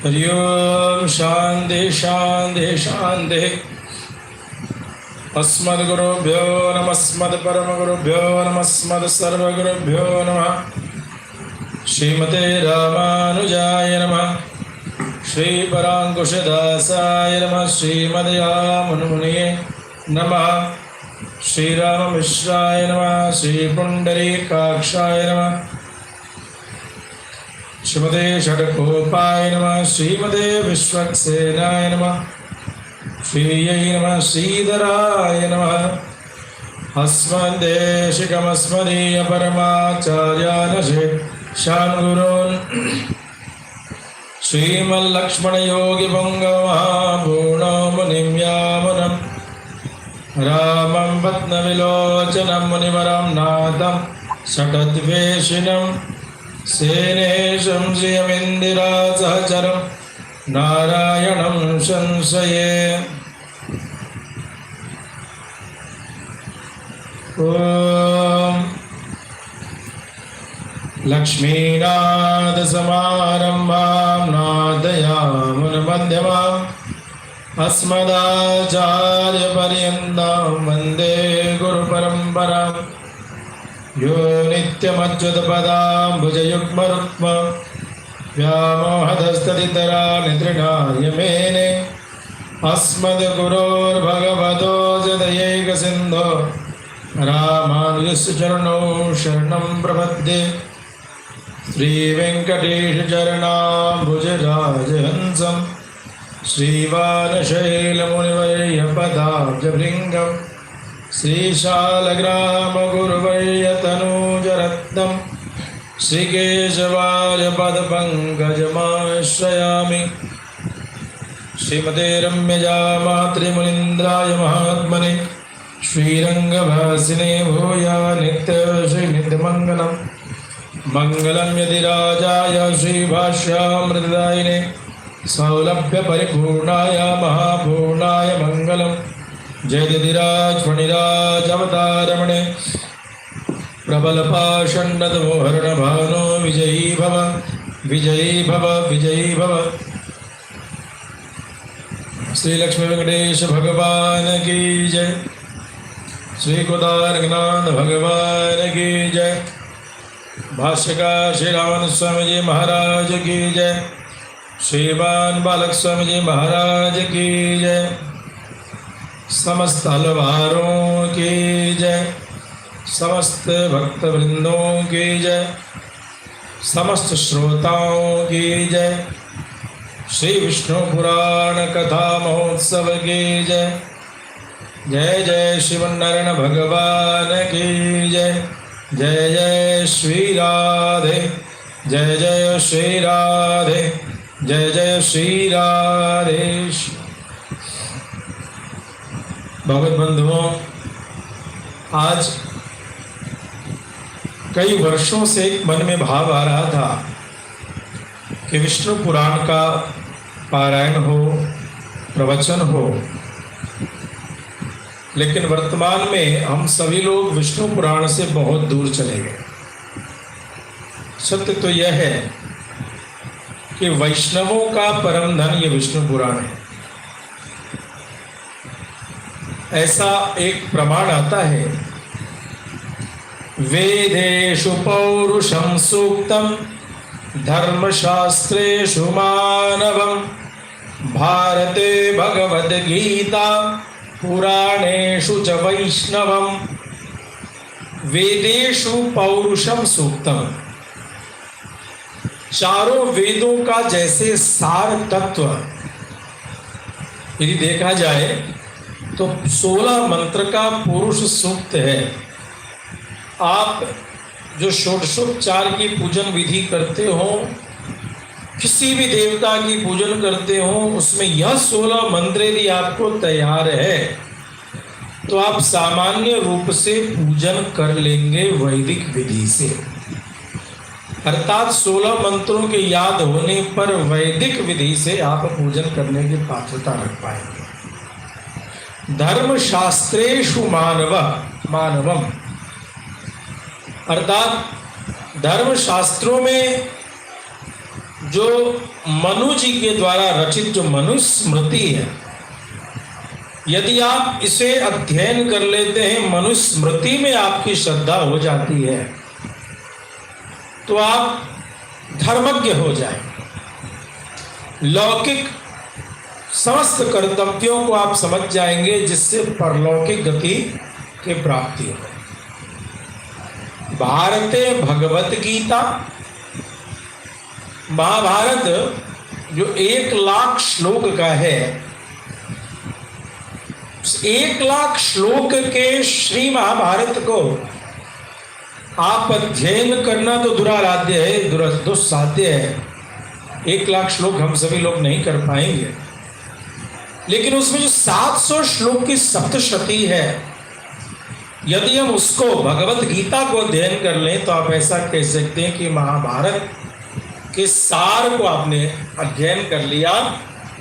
हरि ओम शांति शांति शांति। अस्मद्गुरुभ्यो नमः अस्मद्परमगुरुभ्यो नमः अस्मत्सर्वगुरुभ्यो नमः। श्रीमते रामानुजाय नमः। श्रीपराङ्कुशदासाय नमः। श्रीमदयामुनिमुनये नमः। श्रीराममिश्राय नमः। श्रीपुण्डरीकाक्षाय नमः। श्रीमते षड्कोपाय नमः। श्रीमते विश्वक्सेनाय नमः। श्रीयै नमः। श्रीधराय नमः। अस्मद्देशिकमस्मदीय परमाचार्यानशे शान्गुरून् श्रीमल्लक्ष्मणयोगिभङ्गमहापूर्णो मुनिं यामुनं रामं पद्मविलोचनं मुनिवरं नाथं षट्द्वेषिणं सेनेशं श्रियमिन्दिरासहचरं नारायणं संशये। ॐ लक्ष्मीनाथसमारम्भां नाथयामुनमध्यमाम् अस्मदाचार्यपर्यन्तां वन्दे गुरुपरम्परां। यो नित्यमच्युतपदाम्बुजयुग्मरुक्मं व्यामोहदस्तदितराणि तृणाय मेने अस्मद्गुरोर्भगवतोऽस्य दयैकसिन्धो रामानुजस्य चरणौ शरणं प्रपद्ये। श्रीवेङ्कटेशचरणाम्बुजराजहंसं श्रीवानशैलमुनिवर्यपदाब्जभृङ्गं श्रीशालग्रामगुरुवर्यतनूजरत्नं श्रीकेशवार्यपदपङ्कजमाश्रयामि। श्रीमते रम्यजामातृमुनीन्द्राय महात्मने श्रीरङ्गभासिने भूया नित्यश्रीनित्यमङ्गलं। मङ्गलं यतिराजाय श्रीभाष्यामृतदायिने सौलभ्यपरिपूर्णाय महापूर्णाय मङ्गलं। जयतिराजफणिराजवतारमणे प्रबलपाषण्डतमोहरणभानो विजयी भव विजयी भव विजयी भव। श्री लक्ष्मी वेंकटेश भगवान की जय। श्री कोदारनाथ भगवान की जय। भाष्यकार श्री रामानंद स्वामी जी महाराज की जय। श्रीमान बालक स्वामी जी महाराज की जय। समस्त अलवारों की जय। समस्त भक्त वृंदों की जय। समस्त श्रोताओं की जय। श्री विष्णु पुराण कथा महोत्सव की जय। जय जय श्रीमन्नारायण भगवान की जय। जय जय श्री राधे। जय जय श्री राधे। जय जय श्री राधे। भगवत बंधुओं, आज कई वर्षों से एक मन में भाव आ रहा था कि विष्णु पुराण का पारायण हो, प्रवचन हो, लेकिन वर्तमान में हम सभी लोग विष्णु पुराण से बहुत दूर चले गए। सत्य तो यह है कि वैष्णवों का परम धन ये विष्णु पुराण है। ऐसा एक प्रमाण आता है, वेदेषु पौरुषं सूक्तं धर्मशास्त्रेषु मानवं भारते भगवद्गीता पुराणेषु च वैष्णवं। वेदेषु पौरुषम सूक्तम, चारों वेदों का जैसे सार तत्व यदि देखा जाए तो 16 मंत्र का पुरुष सूक्त है। आप जो षोडशोपचार की पूजन विधि करते हो, किसी भी देवता की पूजन करते हो, उसमें यह 16 मंत्र यदि आपको तैयार है तो आप सामान्य रूप से पूजन कर लेंगे वैदिक विधि से। अर्थात 16 मंत्रों के याद होने पर वैदिक विधि से आप पूजन करने की पात्रता रख पाएंगे। धर्मशास्त्रेषु मानवम, अर्थात धर्म शास्त्रों में जो मनु जी के द्वारा रचित जो मनुस्मृति है, यदि आप इसे अध्ययन कर लेते हैं, मनुस्मृति में आपकी श्रद्धा हो जाती है, तो आप धर्मज्ञ हो जाएंगे। लौकिक समस्त कर्तव्यों को आप समझ जाएंगे, जिससे परलौकिक गति की प्राप्ति हो। भारते भगवत गीता, महाभारत जो 1,00,000 श्लोक का है, 1,00,000 श्लोक के श्री महाभारत को आप अध्ययन करना तो दुराराध्य है, दुस्साध्य है। 1,00,000 श्लोक हम सभी लोग नहीं कर पाएंगे, लेकिन उसमें जो 700 श्लोक की सप्तशती है, यदि हम उसको भगवत गीता को अध्ययन कर लें तो आप ऐसा कह सकते हैं कि महाभारत के सार को आपने अध्ययन कर लिया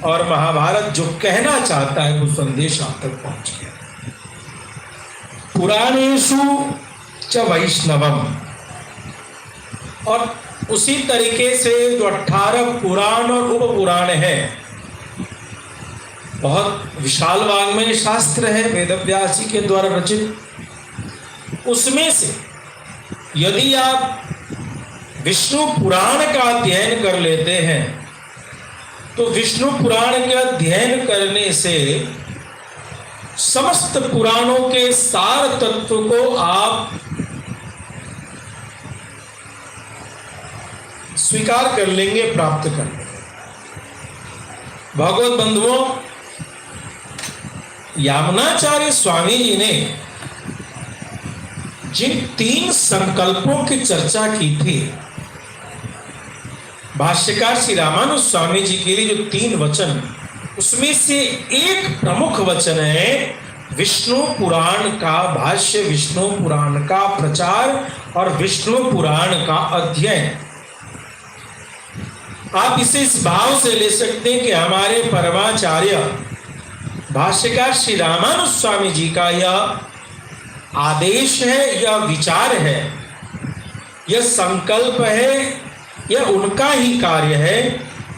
और महाभारत जो कहना चाहता है वो संदेश आप तक पहुंच गया। पुराणेषु च वैष्णवम, और उसी तरीके से जो 18 पुराण और उप पुराण है, बहुत विशाल वाङ्मय शास्त्र है वेदव्यास जी के द्वारा रचित, उसमें से यदि आप विष्णु पुराण का अध्ययन कर लेते हैं तो विष्णु पुराण के अध्ययन करने से समस्त पुराणों के सार तत्व को आप स्वीकार कर लेंगे, प्राप्त कर लेंगे। भगवत बंधुओं, यामुनाचार्य स्वामी जी ने जिन 3 संकल्पों की चर्चा की थी, भाष्यकार श्री रामानुज स्वामी जी के लिए जो 3 वचन, उसमें से एक प्रमुख वचन है विष्णु पुराण का भाष्य, विष्णु पुराण का प्रचार और विष्णु पुराण का अध्ययन। आप इसे इस भाव से ले सकते हैं कि हमारे परमाचार्य भाष्यकार श्री रामानुज स्वामी जी का यह आदेश है, यह विचार है, यह संकल्प है, यह उनका ही कार्य है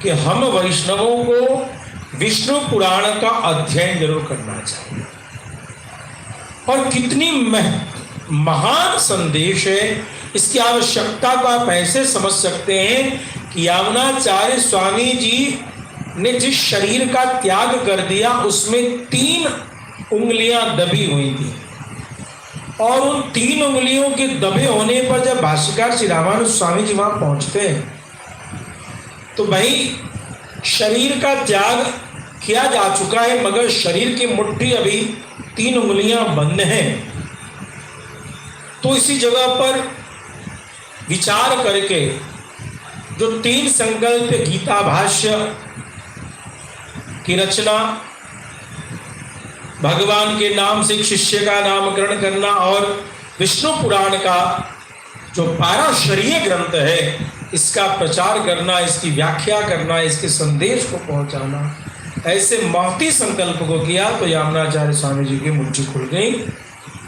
कि हम वैष्णवों को विष्णु पुराण का अध्ययन जरूर करना चाहिए। और कितनी महान संदेश है, इसकी आवश्यकता को आप ऐसे समझ सकते हैं कि यामुनाचार्य स्वामी जी ने जिस शरीर का त्याग कर दिया उसमें 3 उंगलियां दबी हुई थी, और उन 3 उंगलियों के दबे होने पर जब भाष्यकार श्री रामानुज स्वामी जी वहां पहुंचते हैं तो भाई शरीर का त्याग किया जा चुका है, मगर शरीर की मुट्ठी अभी 3 उंगलियां बंद हैं। तो इसी जगह पर विचार करके जो 3 संकल्प गीता भाष्य की रचना, भगवान के नाम से शिष्य का नामकरण करना और विष्णु पुराण का जो पाराशरीय ग्रंथ है इसका प्रचार करना, इसकी व्याख्या करना, इसके संदेश को पहुंचाना, ऐसे महती संकल्प को किया तो यामुनाचार्य स्वामी जी की मुट्ठी खुल गई।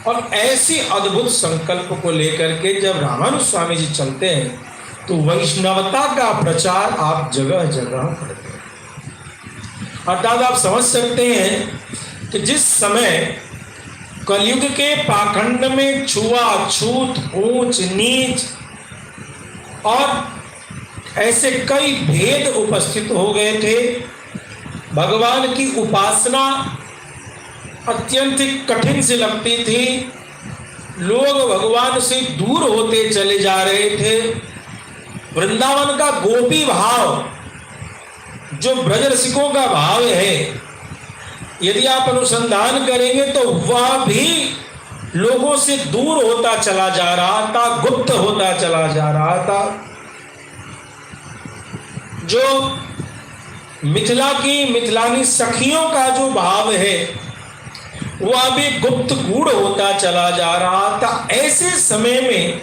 और ऐसी अद्भुत संकल्प को लेकर के जब रामानुज स्वामी जी चलते हैं तो वैष्णवता का प्रचार आप जगह जगह करते हैं। अर्थात आप समझ सकते हैं कि जिस समय कलयुग के पाखंड में छुआछूत, ऊंच नीच और ऐसे कई भेद उपस्थित हो गए थे, भगवान की उपासना अत्यंत कठिन से लगती थी, लोग भगवान से दूर होते चले जा रहे थे। वृंदावन का गोपी भाव, जो ब्रज रसिकों का भाव है, यदि आप अनुसंधान करेंगे तो वह भी लोगों से दूर होता चला जा रहा था, गुप्त होता चला जा रहा था। जो मिथिला की मिथिलानी सखियों का जो भाव है वह भी गुप्त गूढ़ होता चला जा रहा था। ऐसे समय में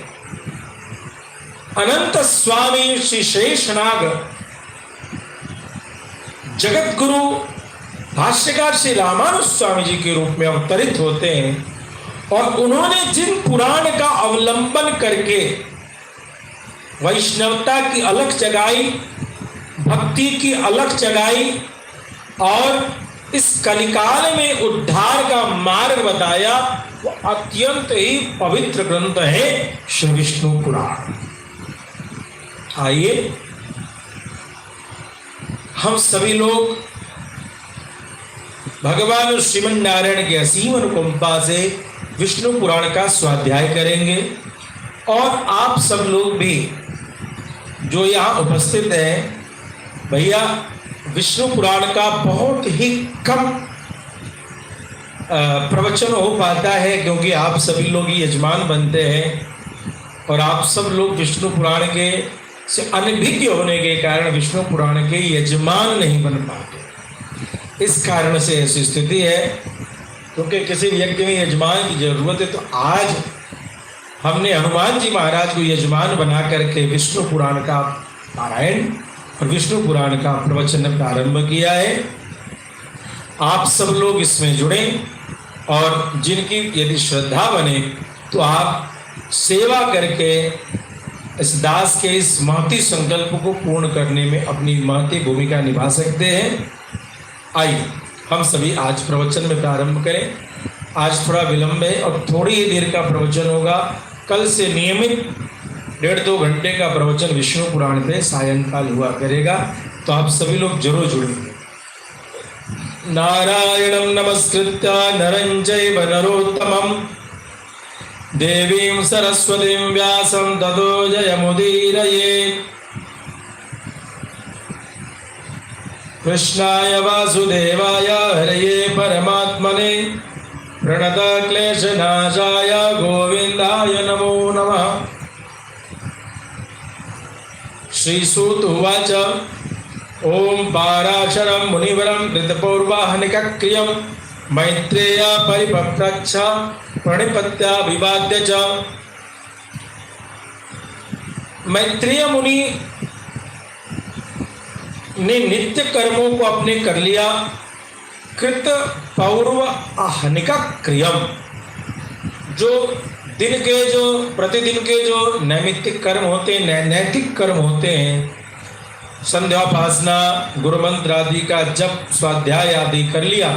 अनंत स्वामी श्री शेषनाग जगत गुरु भाष्यकार श्री रामानुज स्वामी जी के रूप में अवतरित होते हैं और उन्होंने जिन पुराण का अवलंबन करके वैष्णवता की अलख जगाई, भक्ति की अलख जगाई और इस कलिकाल में उद्धार का मार्ग बताया, वो अत्यंत ही पवित्र ग्रंथ है श्री विष्णु पुराण। आइए हम सभी लोग भगवान श्रीमन नारायण की असीम अनुकंपा से विष्णु पुराण का स्वाध्याय करेंगे। और आप सब लोग भी जो यहाँ उपस्थित हैं, भैया विष्णु पुराण का बहुत ही कम प्रवचन हो पाता है, क्योंकि आप सभी लोग यजमान बनते हैं और आप सब लोग विष्णु पुराण के से अनभिज्ञ होने के कारण विष्णु पुराण के यजमान नहीं बन पाते। इस कारण से ऐसी स्थिति है, क्योंकि किसी व्यक्ति में यजमान की जरूरत है। तो आज हमने हनुमान जी महाराज को यजमान बना करके विष्णु पुराण का पारायण और विष्णु पुराण का प्रवचन प्रारंभ किया है। आप सब लोग इसमें जुड़े और जिनकी यदि श्रद्धा बने तो आप सेवा करके इस दास के इस महती संकल्प को पूर्ण करने में अपनी महती भूमिका निभा सकते हैं। आइए हम सभी आज प्रवचन में प्रारंभ करें। आज थोड़ा विलंब है और थोड़ी ही देर का प्रवचन होगा। कल से नियमित 1.5-2 घंटे का प्रवचन विष्णु पुराण पे सायंकाल हुआ करेगा, तो आप सभी लोग जरूर जुड़ेंगे। नारायणं नमस्कृत्य नरं चैव नरोत्तमं देवीं सरस्वतीं व्यासं ततो जयमुदीरयेत्। कृष्णाय वासुदेवाय हरये परमात्मने प्रणतक्लेशनाशाय गोविन्दाय नमो नमः। श्रीसूत उवाच ओं पाराशरं मुनिवरं कृतपूर्वाहनिकक्रियं मैत्रेय परिपप्रच्छ प्रणिपत्याभिवाद्य च। मैत्रेय मुनि ने नित्य कर्मों को अपने कर लिया। कृत पौर्व आहनिका क्रियम, जो दिन के जो प्रतिदिन के जो नैमित्तिक कर्म होते हैं, नैतिक कर्म होते हैं, संध्यापासना गुरु मंत्र आदि का जप स्वाध्याय आदि कर लिया,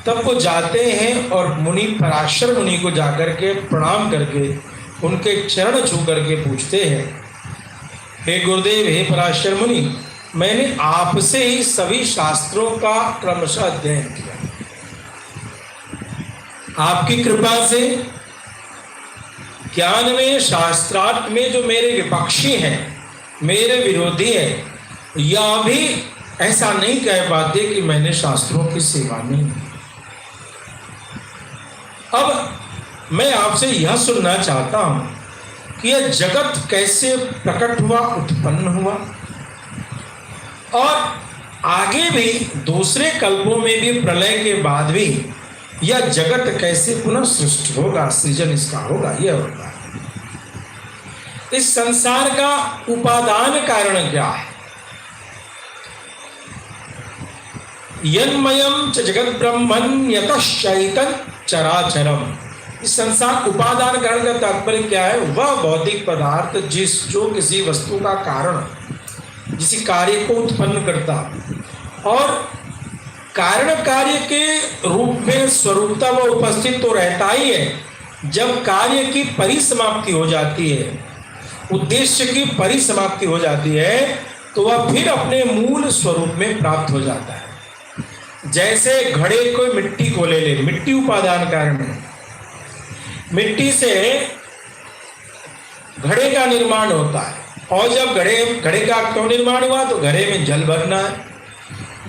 तब वो जाते हैं और मुनि पराशर मुनि को जाकर के प्रणाम करके उनके चरण छू करके पूछते हैं, हे गुरुदेव, हे पराशर मुनि, मैंने आपसे ही सभी शास्त्रों का क्रमशः अध्ययन किया। आपकी कृपा से ज्ञान में, शास्त्रार्थ में जो मेरे विपक्षी हैं, मेरे विरोधी हैं, या भी ऐसा नहीं कह पाते कि मैंने शास्त्रों की सेवा नहीं की। अब मैं आपसे यह सुनना चाहता हूं कि यह जगत कैसे प्रकट हुआ, उत्पन्न हुआ, और आगे भी दूसरे कल्पों में भी प्रलय के बाद भी यह जगत कैसे पुनः सृष्टि होगा, सृजन इसका होगा, यह होगा। इस संसार का उपादान कारण क्या है? यन्मयं च जगत ब्रह्मन् यतश्चैतन चराचरम। इस संसार उपादान कारण का तात्पर्य क्या है? वह भौतिक पदार्थ जो किसी वस्तु का कारण, किसी कार्य को उत्पन्न करता, और कारण कार्य के रूप में स्वरूपता वह उपस्थित तो रहता ही है। जब कार्य की परिसमाप्ति हो जाती है, उद्देश्य की परिसमाप्ति हो जाती है, तो वह फिर अपने मूल स्वरूप में प्राप्त हो जाता है। जैसे घड़े को मिट्टी को ले ले, मिट्टी उपादान कारण है। मिट्टी से घड़े का निर्माण होता है, और जब घड़े का क्यों निर्माण हुआ? तो घड़े में जल भरना है।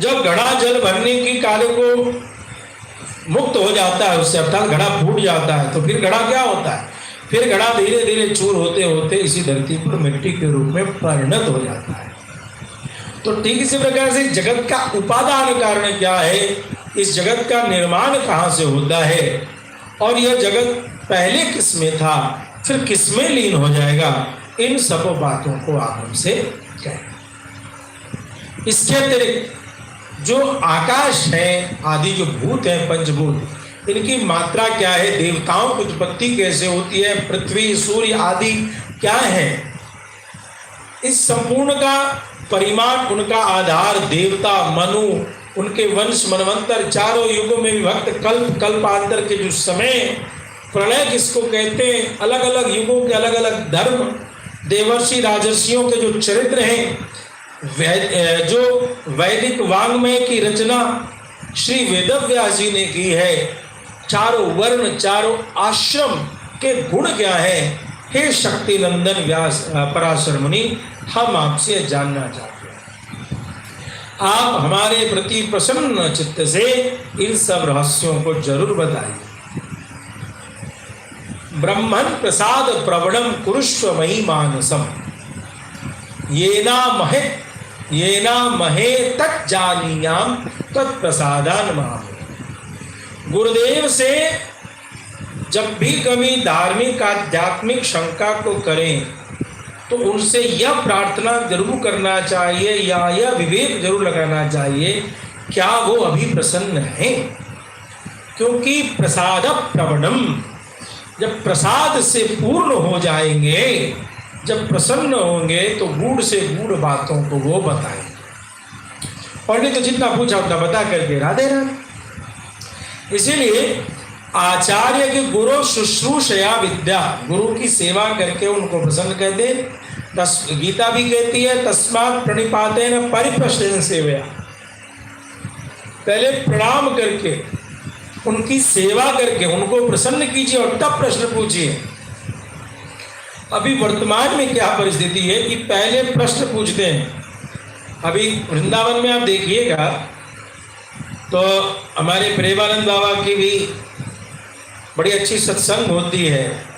जब घड़ा जल भरने की कार्य को मुक्त हो जाता है उससे, अर्थात घड़ा फूट जाता है, तो फिर घड़ा क्या होता है? फिर घड़ा धीरे धीरे चूर होते होते इसी धरती पर मिट्टी के रूप में परिणत हो जाता है। तो ठीक इसी प्रकार से जगत का उपादान कारण क्या है, इस जगत का निर्माण कहाँ से होता है, और यह जगत पहले किसमें था, फिर किसमें लीन हो जाएगा, इन सब बातों को आप हमसे कहें। इसके अतिरिक्त जो आकाश है आदि जो भूत है, पंचभूत, इनकी मात्रा क्या है, देवताओं की उत्पत्ति कैसे होती है, पृथ्वी सूर्य आदि क्या है, इस संपूर्ण का परिमाण, उनका आधार देवता, मनु, उनके वंश मनवंतर, चारों युगों में विभक्त, कल्प कल्पांतर के जो समय, प्रलय किसको कहते हैं, अलग अलग युगों के अलग अलग धर्म, देवर्षि राजर्षियों के जो चरित्र हैं, जो वैदिक वांग्मय की रचना श्री वेदव्यास जी ने की है, चारों वर्ण चारों आश्रम के गुण क्या है। हे शक्ति नंदन व्यास पराशर मुनि, हम आपसे जानना चाहते हैं, आप हमारे प्रति प्रसन्न चित्त से इन सब रहस्यों को जरूर बताइए। ब्रह्मन् प्रसाद प्रवणम कुरुष्व मही मानसम, येना महे तज्जानीयाम तत्प्रसादान माम। गुरुदेव से जब भी कभी धार्मिक आध्यात्मिक शंका को करें तो उनसे यह प्रार्थना जरूर करना चाहिए या यह विवेक जरूर लगाना चाहिए, क्या वो अभी प्रसन्न है। क्योंकि प्रसाद प्रवणम, जब प्रसाद से पूर्ण हो जाएंगे, जब प्रसन्न होंगे तो गूढ़ से गूढ़ बातों को वो बताएंगे। और नहीं तो जितना पूछा उतना बता करके राधे राधे। इसीलिए आचार्य के गुरु शुश्रूषया विद्या, गुरु की सेवा करके उनको प्रसन्न कर दे। गीता भी कहती है तस्मात् प्रणिपातेन परिप्रश्नेन सेवया, पहले प्रणाम करके उनकी सेवा करके उनको प्रसन्न कीजिए और तब प्रश्न पूछिए। अभी वर्तमान में क्या परिस्थिति है कि पहले प्रश्न पूछते हैं। अभी वृंदावन में आप देखिएगा तो हमारे प्रेमानंद बाबा की भी बड़ी अच्छी सत्संग होती है,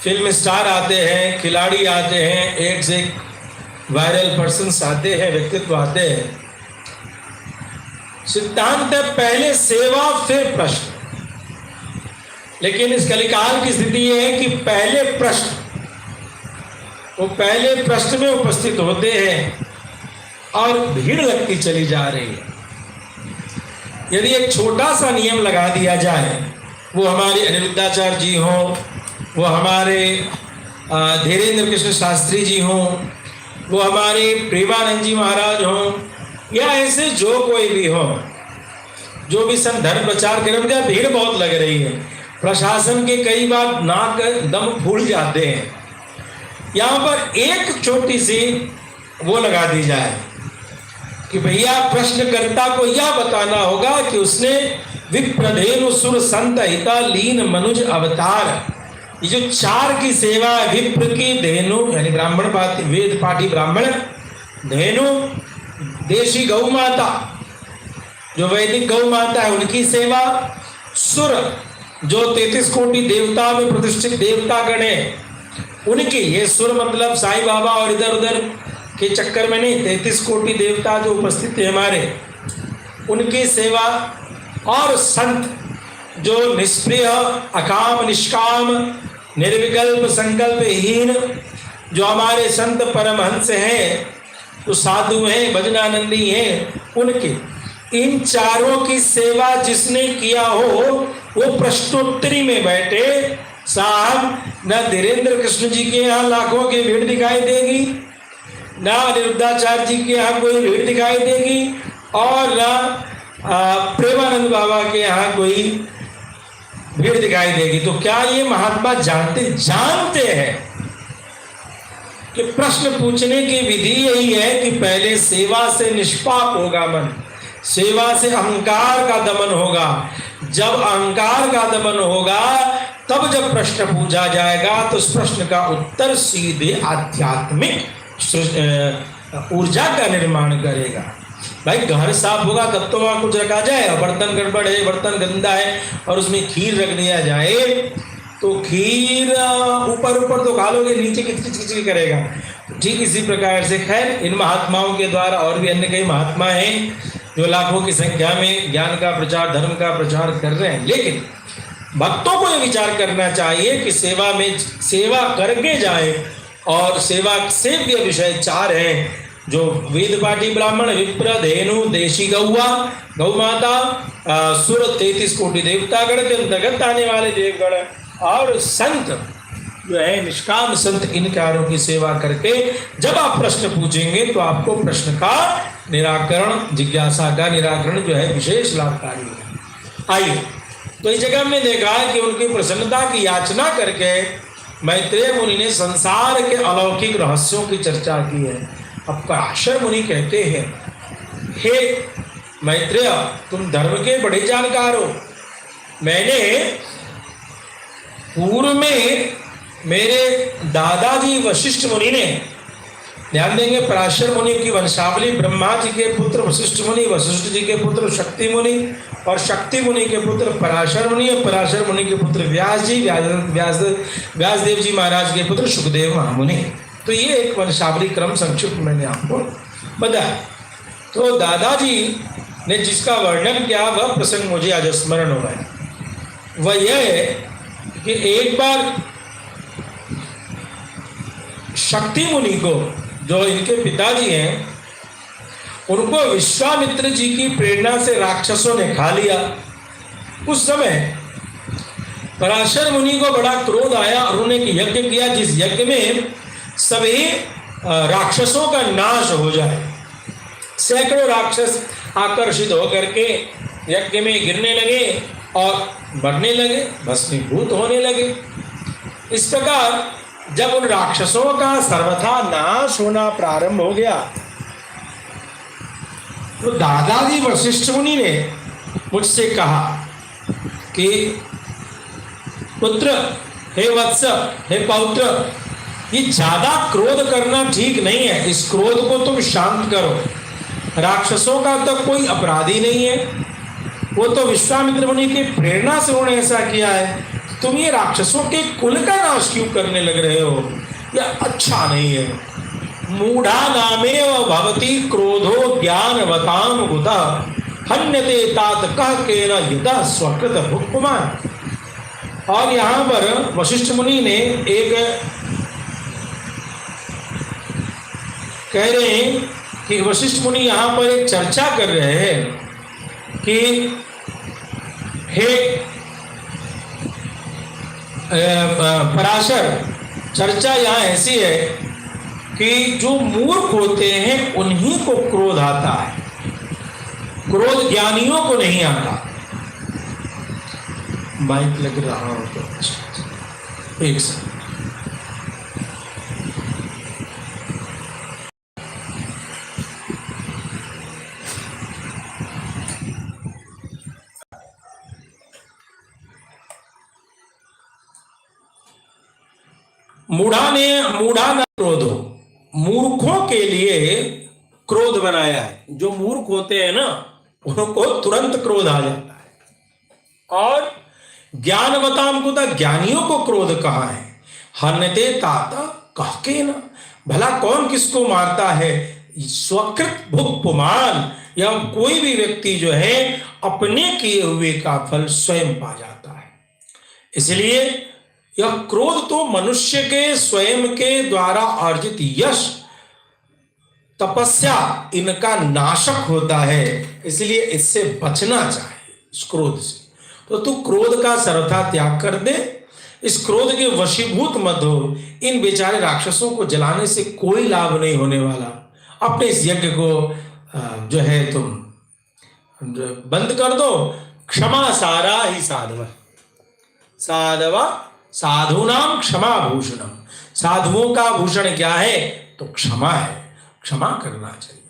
फिल्म स्टार आते हैं, खिलाड़ी आते हैं, एक से एक वायरल पर्सन्स आते हैं, व्यक्तित्व आते हैं। सिद्धांत है पहले सेवा फिर प्रश्न, लेकिन इस कलिकाल की स्थिति यह है कि पहले प्रश्न, वो पहले प्रश्न में उपस्थित होते हैं और भीड़ लगती चली जा रही है। यदि एक छोटा सा नियम लगा दिया जाए, वो हमारे अनिरुद्धाचार्य जी हों, वो हमारे धीरेन्द्र कृष्ण शास्त्री जी हों, वो हमारे प्रेमानंद जी महाराज हों, या ऐसे जो कोई भी हो, जो भी सन धर्म प्रचार करें, भीड़ बहुत लग रही है, प्रशासन के कई बार नाक दम फूल जाते हैं। यहाँ पर एक छोटी सी वो लगा दी जाए कि भैया प्रश्नकर्ता को यह बताना होगा कि उसने विप्रधेनु सुर संत हिता लीन मनुज अवतार, ये जो चार की सेवा है, विप्र की धेनु यानी ब्राह्मण पाती वेद पाठी ब्राह्मण, धेनु देशी गौ माता जो वैदिक गौ माता है उनकी सेवा, सुर जो 33 कोटि देवता में प्रतिष्ठित देवता गण है उनकी, ये सुर मतलब साईं बाबा और इधर उधर के चक्कर में नहीं, 33 कोटि देवता जो उपस्थित है हमारे, उनकी सेवा। और संत जो निष्प्रिय अकाम निष्काम निर्विकल्प संकल्पहीन जो हमारे संत परमहंस हैं, तो साधु हैं, भजनानंदी हैं, उनके इन चारों की सेवा जिसने किया हो वो प्रश्नोत्तरी में बैठे। साहब, न धीरेन्द्र कृष्ण जी के यहाँ लाखों की भीड़ दिखाई देगी, न अनिरुद्धाचार्य जी के यहाँ कोई भीड़ दिखाई देगी, और न प्रेमानंद बाबा के यहाँ कोई भीड़ दिखाई देगी। तो क्या ये महात्मा जानते हैं कि प्रश्न पूछने की विधि यही है कि पहले सेवा से निष्पाप होगा मन, सेवा से अहंकार का दमन होगा। जब अहंकार का दमन होगा तब जब प्रश्न पूछा जाएगा तो उस प्रश्न का उत्तर सीधे आध्यात्मिक ऊर्जा का निर्माण करेगा। भाई घर साफ होगा तब तो वहाँ कुछ रखा जाए, बर्तन गड़बड़ है, बर्तन गंदा है और उसमें खीर रख दिया जाए तो खीर ऊपर ऊपर तो खा लोगे, नीचे किचकिच करेगा। ठीक इसी प्रकार से खैर इन महात्माओं के द्वारा और भी अन्य कई महात्मा हैं जो लाखों की संख्या में ज्ञान का प्रचार धर्म का प्रचार कर रहे हैं, लेकिन भक्तों को यह विचार करना चाहिए कि सेवा में सेवा करके जाए। और सेवा सेव्य विषय चार हैं जो वेद पाठी ब्राह्मण, विप्र, धेनु, देशी गौवा गौ माता, सुर 33 कोटि देवतागण के अंतर्गत आने वाले देवगण और संत जो है निष्काम संत इन कार्यों की सेवा करके जब आप प्रश्न पूछेंगे तो आपको प्रश्न का निराकरण, जिज्ञासा का निराकरण जो है विशेष लाभकारी है। आइए, तो इस जगह हमने देखा है कि उनकी प्रसन्नता की याचना करके मैत्रेय मुनि ने संसार के अलौकिक रहस्यों की चर्चा की है। अब पराशर मुनि कहते हैं, हे मैत्रेय, तुम धर्म के बड़े जानकार हो। मैंने पूर्व में मेरे दादाजी वशिष्ठ मुनि ने, ध्यान देंगे पराशर मुनि की वंशावली, ब्रह्मा जी के पुत्र वशिष्ठ मुनि, वशिष्ठ जी के पुत्र शक्ति मुनि, और शक्ति मुनि के पुत्र पराशर मुनि, और पराशर मुनि के पुत्र व्यास जी, व्यासदेव जी महाराज के पुत्र सुखदेव महामुनि। तो ये एक वंशावली क्रम संक्षिप्त मैंने आपको बताया। तो दादाजी ने जिसका वर्णन किया वह प्रसंग मुझे आज स्मरण हो गया। वह यह है कि एक बार शक्ति मुनि को, जो इनके पिताजी हैं, उनको विश्वामित्र जी की प्रेरणा से राक्षसों ने खा लिया। उस समय पराशर मुनि को बड़ा क्रोध आया और उन्होंने एक यज्ञ किया जिस यज्ञ में सभी राक्षसों का नाश हो जाए। सैकड़ों राक्षस आकर्षित होकर के यज्ञ में गिरने लगे और मरने लगे, भस्मीभूत होने लगे। इस प्रकार जब उन राक्षसों का सर्वथा नाश होना प्रारंभ हो गया तो दादाजी वशिष्ठ मुनि ने मुझसे कहा कि पुत्र, हे वत्स, हे पौत्र, ये ज्यादा क्रोध करना ठीक नहीं है। इस क्रोध को तुम शांत करो। राक्षसों का तो कोई अपराधी नहीं है, वो तो विश्वामित्र मुनि की प्रेरणा से उन्होंने ऐसा किया है। तुम ये राक्षसों के कुल का नाश क्यों करने लग रहे हो? यह अच्छा नहीं है। मूढ़ा नामेव भवति क्रोधो ज्ञानवताम बुधा हन्यते तात कह केन यदा स्वकृत भुक्पुमान। और यहाँ पर वशिष्ठ मुनि ने एक कह रहे हैं कि वशिष्ठ मुनि यहाँ पर एक चर्चा कर रहे हैं कि हे पराशर, चर्चा यहाँ ऐसी है कि जो मूर्ख होते हैं उन्हीं को क्रोध आता है, क्रोध ज्ञानियों को नहीं आता। माइक लग रहा हो तो अच्छा, एक सेकंड। मूढ़ा न क्रोधो, मूर्खों के लिए क्रोध बनाया है। जो मूर्ख होते हैं ना, उनको तुरंत क्रोध आ जाता है। और ज्ञानवताम को, ज्ञानियों को क्रोध कहाँ है? हन्यते ताता कह के न, भला कौन किसको मारता है? स्वकृत भुक् पुमान, या कोई भी व्यक्ति जो है अपने किए हुए का फल स्वयं पा जाता है। इसलिए यह क्रोध तो मनुष्य के स्वयं के द्वारा अर्जित यश, तपस्या, इनका नाशक होता है। इसलिए इससे बचना चाहिए, इस क्रोध से। तो तू क्रोध का सर्वथा त्याग कर दे, इस क्रोध के वशीभूत मत हो। इन बेचारे राक्षसों को जलाने से कोई लाभ नहीं होने वाला। अपने इस यज्ञ को जो है तुम बंद कर दो। क्षमा सारा ही साधव, साधवा साधुनाम क्षमा भूषणम। साधुओं का भूषण क्या है? तो क्षमा है, क्षमा करना चाहिए।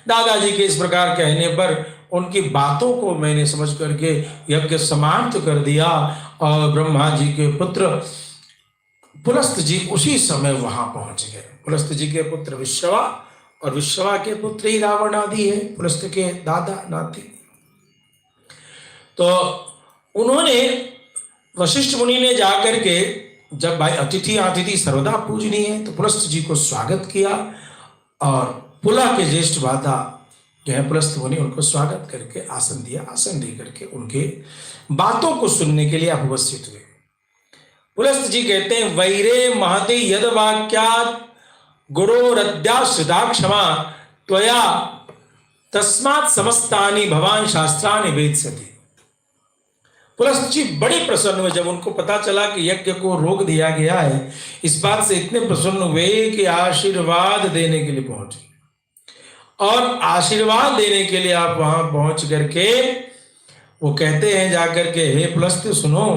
दादाजी के इस प्रकार कहने पर उनकी बातों को मैंने समझ करके यज्ञ समाप्त कर दिया और ब्रह्मा जी के पुत्र पुलस्त जी उसी समय वहां पहुंच गए। पुलस्त जी के पुत्र विश्रवा, और विश्रवा के पुत्र ही रावण आदि है, पुलस्त के दादा नाती। तो उन्होंने, वशिष्ठ मुनि ने जाकर के, जब भाई अतिथि सर्वदा पूजनीय है, तो पुलस्त जी को स्वागत किया और पुला के ज्येष्ठ भ्राता जो है पुलस्त मुनि, उनको स्वागत करके आसन दिया। आसन दे करके उनके बातों को सुनने के लिए आप उपस्थित हुए। पुलस्त जी कहते हैं, वैरे महति यद वाक्यात् गुरोरद्याश्रिता क्षमा त्वया तस्मात् समस्तानि भवान शास्त्राणि वेत्स्यति। पुलस्त्य बड़े प्रसन्न हुए जब उनको पता चला कि यज्ञ को रोक दिया गया है। इस बात से इतने प्रसन्न हुए कि आशीर्वाद देने के लिए पहुंचे, और आशीर्वाद देने के लिए आप वहां पहुंच करके वो कहते हैं जाकर के, हे पुलस्त्य सुनो,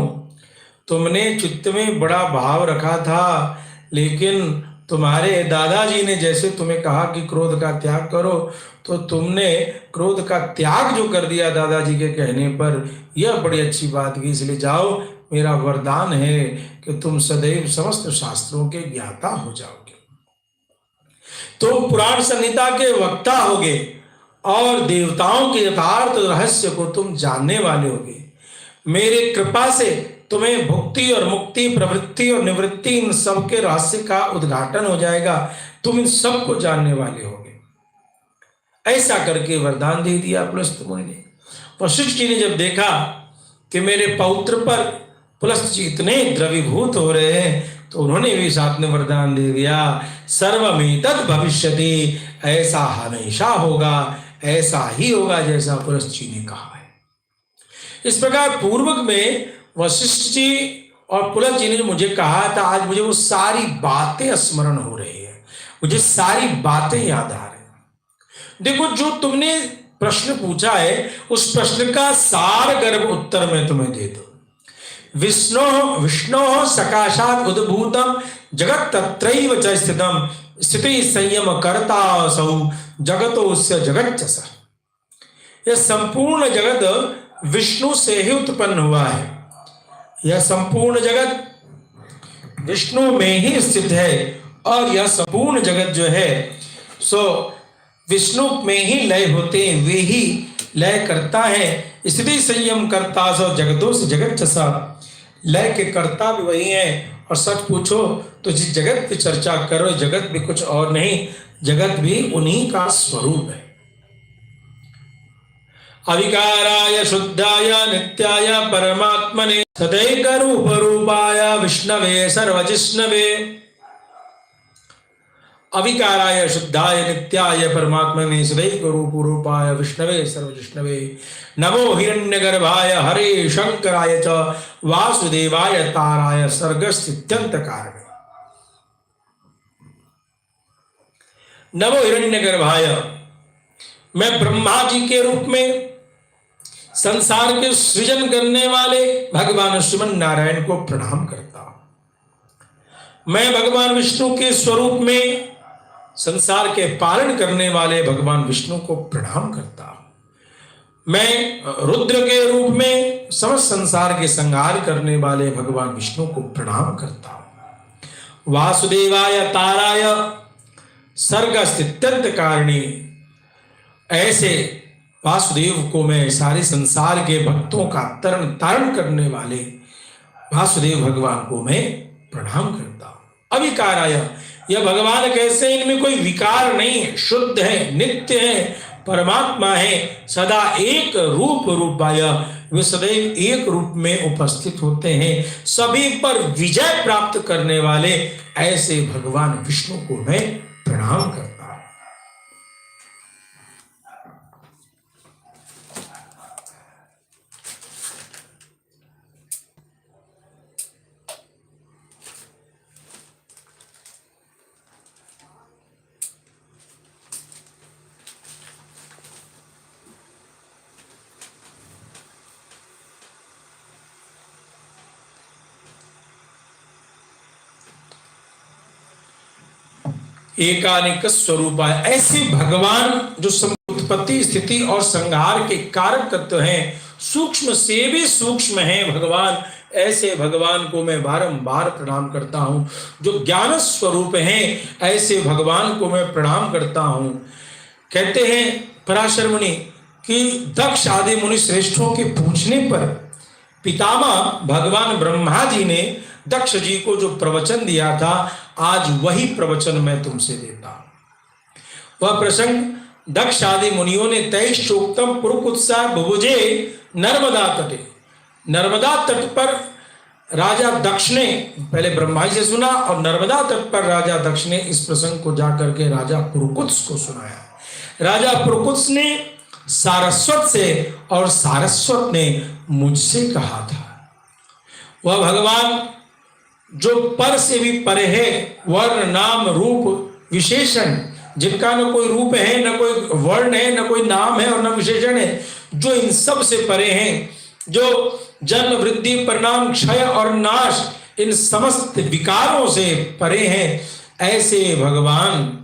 तुमने चित्त में बड़ा भाव रखा था, लेकिन तुम्हारे दादाजी ने जैसे तुम्हें कहा कि क्रोध का त्याग करो, तो तुमने क्रोध का त्याग जो कर दिया दादाजी के कहने पर, यह बड़ी अच्छी बात की। इसलिए जाओ, मेरा वरदान है कि तुम सदैव समस्त शास्त्रों के ज्ञाता हो जाओगे, तुम पुराण संहिता के वक्ता होगे और देवताओं के यथार्थ रहस्य को तुम जानने वाले होगे। मेरे कृपा से तुम्हें भुक्ति और मुक्ति, प्रवृत्ति और निवृत्ति, इन सब के रहस्य का उद्घाटन हो जाएगा, तुम इन सब को जानने वाले होगे। ऐसा करके वरदान दे दिया पुलस्त्य मुनि ने। वशिष्ठ जी ने जब देखा कि मेरे पौत्र पर पुलस्त्य जी इतने द्रवीभूत हो रहे हैं, तो उन्होंने भी साथ में वरदान दे दिया, सर्वमेतद् भविष्यति, ऐसा हमेशा होगा, ऐसा ही होगा जैसा पुलस्त्य जी ने कहा है। इस प्रकार पूर्वक में वशिष्ठ जी और पुलस्त्य जी ने मुझे कहा था, आज मुझे वो सारी बातें स्मरण हो रही है, मुझे सारी बातें याद आ रही। देखो, जो तुमने प्रश्न पूछा है उस प्रश्न का सार गर्भ उत्तर मैं तुम्हें दे दूं। विष्णो सकाशात् उद्भूतम जगत तत्रैव च स्थितम, स्थिति संयम कर्ता असौ जगतोस्य जगच्चस। यह संपूर्ण जगत विष्णु से ही उत्पन्न हुआ है, यह संपूर्ण जगत विष्णु में ही स्थित है, और यह संपूर्ण जगत जो है सो विष्णु में ही लय होते हैं, वे ही लय करता है। स्थिति संयम करता सो जगतों से जगत जैसा, लय के कर्ता भी वही है। और सच पूछो तो जिस जगत की चर्चा करो, जगत भी कुछ और नहीं, जगत भी उन्हीं का स्वरूप है। अविकाराय शुद्धाय नित्याय परमात्मने सदैक रूप रूपाय विष्णवे सर्वजिष्णवे। अविकाराय शुद्धाय नित्याय परमात्मने सदैव रूप रूपाय विष्णवे सर्वजिष्णवे। नमो हिरण्यगर्भाय हरे शंकराय च वासुदेवाय ताराय सर्गस्थित्यंत कारणे। नमो हिरण्यगर्भाय, मैं ब्रह्मा जी के रूप में संसार के सृजन करने वाले भगवान श्रीमन नारायण को प्रणाम करता हूं। मैं भगवान विष्णु के स्वरूप में संसार के पालन करने वाले भगवान विष्णु को प्रणाम करता हूं। मैं रुद्र के रूप में समस्त संसार के संहार करने वाले भगवान विष्णु को प्रणाम करता हूं। वासुदेवाय ताराय सर्ग स्थित्यंत कारणी, ऐसे वासुदेव को मैं सारे संसार के भक्तों का तरण तारण करने वाले वासुदेव भगवान को मैं प्रणाम करता हूं। अविकाराय, यह भगवान कैसे, इनमें कोई विकार नहीं है, शुद्ध है, नित्य है, परमात्मा है, सदा एक रूप रूपाय, वे सदैव एक रूप में उपस्थित होते हैं, सभी पर विजय प्राप्त करने वाले ऐसे भगवान विष्णु को मैं प्रणाम करता हूं। एकानिक स्वरूपा, ऐसे भगवान जो उत्पत्ति स्थिति और संहार के कारक तत्व हैं, सूक्ष्म से भी सूक्ष्म हैं भगवान, ऐसे भगवान को मैं बारंबार प्रणाम करता हूं। जो ज्ञान स्वरूप हैं, ऐसे भगवान को मैं प्रणाम करता हूं। कहते हैं पराशर मुनि कि दक्ष आदि मुनि श्रेष्ठों के पूछने पर पितामह भगवान ब्रह्मा जी ने दक्ष जी को जो प्रवचन दिया था, आज वही प्रवचन मैं तुमसे देता हूं। वह प्रसंग दक्ष आदि मुनियों ने तैश्चोक्तम पुरुकुत्सा बुभुजे नर्मदा तटे, नर्मदा तट पर राजा दक्ष ने पहले ब्रह्मा जी से सुना, और नर्मदा तट पर राजा दक्ष ने इस प्रसंग को जाकर के राजा पुरुकुत्स को सुनाया। राजा पुरुकुत्स ने सारस्वत से और सारस्वत ने मुझसे कहा था। वह भगवान जो पर से भी परे है, वर्ण नाम रूप विशेषण, जिनका न कोई रूप है, न कोई वर्ण है, न कोई नाम है और न विशेषण है, जो इन सब से परे हैं, जो जन्म वृद्धि परिणाम क्षय और नाश इन समस्त विकारों से परे हैं, ऐसे भगवान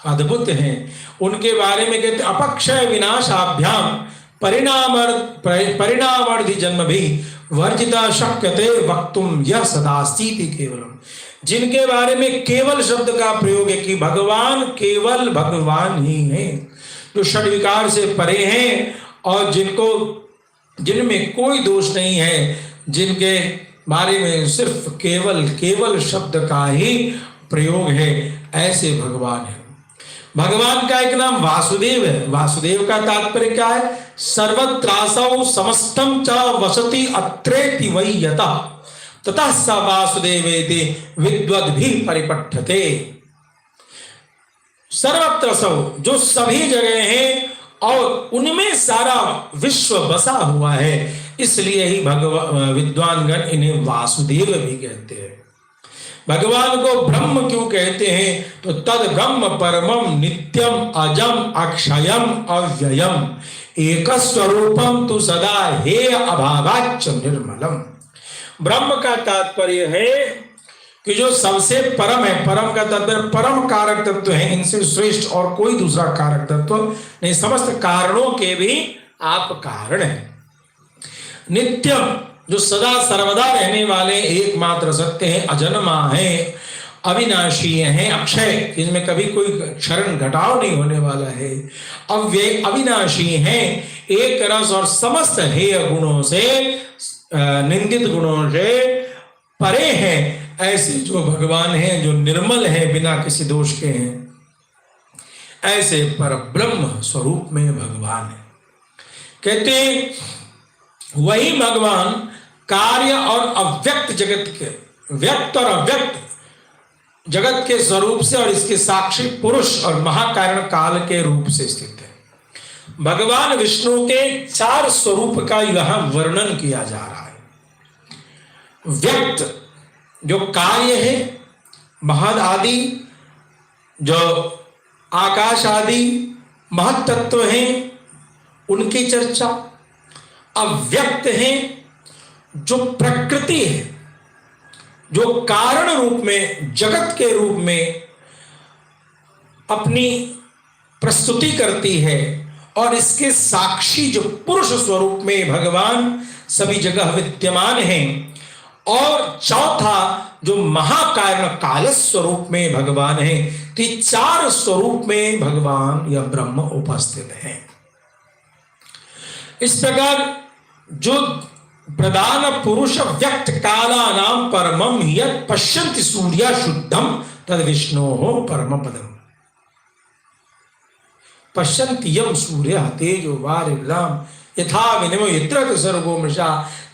अद्भुत हैं। उनके बारे में कहते अपक्षय विनाशाभ्याम परिणामार्धि जन्म भी वर्जिता शक्यते वक्तुम यह सदास्तीति केवलम। जिनके बारे में केवल शब्द का प्रयोग है कि भगवान केवल भगवान ही हैं, जो षड विकार से परे हैं और जिनमें कोई दोष नहीं है, जिनके बारे में सिर्फ केवल शब्द का ही प्रयोग है, ऐसे भगवान है। भगवान का एक नाम वासुदेव है। वासुदेव का तात्पर्य क्या है? सर्वत्रासौ समस्तम च वसति अत्रेति वै यतः ततः स वासुदेवेति विद्वद्भिः परिपठ्यते। सर्वत्रसौ, जो सभी जगह हैं और उनमें सारा विश्व बसा हुआ है, इसलिए ही विद्वानगण इन्हें वासुदेव भी कहते हैं। भगवान को ब्रह्म क्यों कहते हैं? तो तद ब्रह्म परमम नित्यम अजम अक्षयम अव्ययम एक स्वरूपम तु सदा हे अभावाच्च निर्मलम। ब्रह्म का तात्पर्य है कि जो सबसे परम है, परम का तात्पर्य परम कारक तत्व है, इनसे श्रेष्ठ और कोई दूसरा कारक तत्व नहीं, समस्त कारणों के भी आप कारण हैं। नित्यम, जो सदा सर्वदा रहने वाले एकमात्र सत्य है, अजन्मा है, अविनाशी है, अक्षय, जिसमें कभी कोई क्षरण घटाव नहीं होने वाला है, अव्यय अविनाशी है, एक रस और समस्त हेय गुणों से, निंदित गुणों से परे हैं, ऐसे जो भगवान हैं, जो निर्मल हैं, बिना किसी दोष के हैं, ऐसे पर ब्रह्म स्वरूप में भगवान है। कहते वही भगवान कार्य और अव्यक्त जगत के, व्यक्त और अव्यक्त जगत के स्वरूप से और इसके साक्षी पुरुष और महाकारण काल के रूप से स्थित है। भगवान विष्णु के 4 स्वरूप का यहां वर्णन किया जा रहा है। व्यक्त, जो कार्य है, महद आदि, जो आकाश आदि महत तत्व हैं, उनकी चर्चा। अव्यक्त है, जो प्रकृति है, जो कारण रूप में, जगत के रूप में अपनी प्रस्तुति करती है, और इसके साक्षी जो पुरुष स्वरूप में भगवान सभी जगह विद्यमान हैं। और चौथा जो महाकारण काल स्वरूप में भगवान है। तो 4 स्वरूप में भगवान या ब्रह्म उपस्थित है। इस प्रकार जो प्रधान पुरुष व्यक्त काला नाम परमम यत् पश्यन्ति सूर्या शुद्धम तद विष्णोः परम पदम। पश्यन्ति यम सूर्य तेजो वारिर्राम यथा विनिमो यत्र सर्गो मृषा